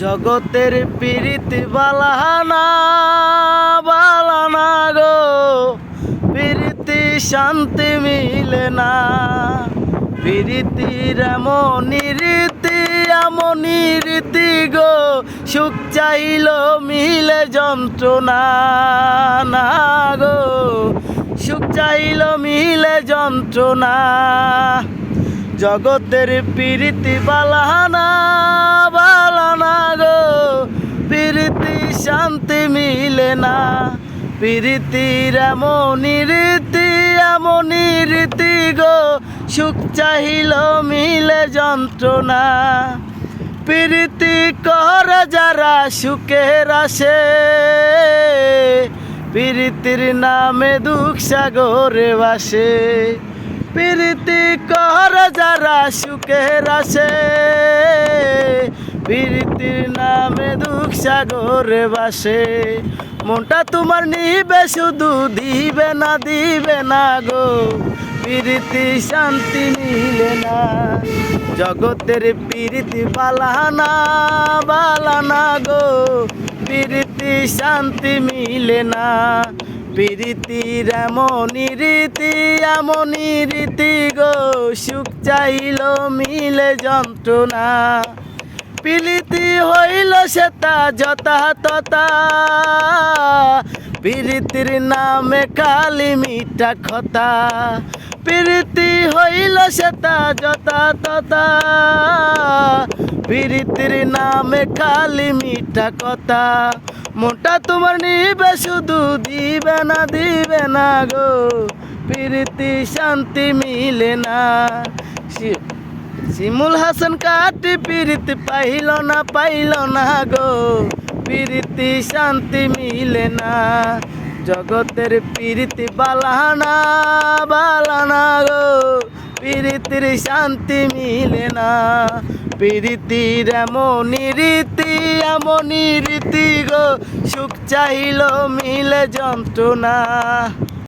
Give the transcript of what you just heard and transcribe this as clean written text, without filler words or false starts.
জগতের প্রীতি বালানা বালানা গো, প্রীতি শান্তি মিলে না। প্রীতির এমনই রীতি গো, সুখ চাইল মিলে যন্ত্রণা না গো, সুখ চাইল মিলে যন্ত্রণা। জগতের প্রীতি বালানা বালানা গো, প্রীতি শান্তি মিলে না। প্রীতির এমনই রীতি গো, সুখ চাহিল মিলে যন্ত্রণা। প্রীতি করে যারা সুখের আসে, প্রীতির নামে দুঃখ সাগরে ভাসে। প্রীতি করে যারা সুখের আসে, প্রীতির নামে দুঃখ সাগরে ভাসে। মনটা তোমার নিবে শুধু, দিবে না গো, প্রীতি শান্তি মিলে না। জগতের প্রীতি বালানা বালানা গো, প্রীতি শান্তি মিলে না। প্রীতির এমনই রীতি গো, সুখ চাইল মিলে যন্ত্রণা। প্রীতি হইল সেতা যথা তথা, প্রীতির নামে খালি মিঠা কথা। প্রীতি হইল সেতা যথা তথা, প্রীতির নামে খালি মিঠা কথা। মনটা তোমার নিবে শুধু, দিবে না গো, প্রীতি শান্তি মিলে না। শিমুল হাসান কাটি প্রীতি পাইল না গো, প্রীতি শান্তি মিলে না। জগতের প্রীতি বালানা বালানা গো, প্রীতির শান্তি মিলে না। প্রীতির এমনই রীতি গো, সুখ চাইল মিলে যন্ত্রণা।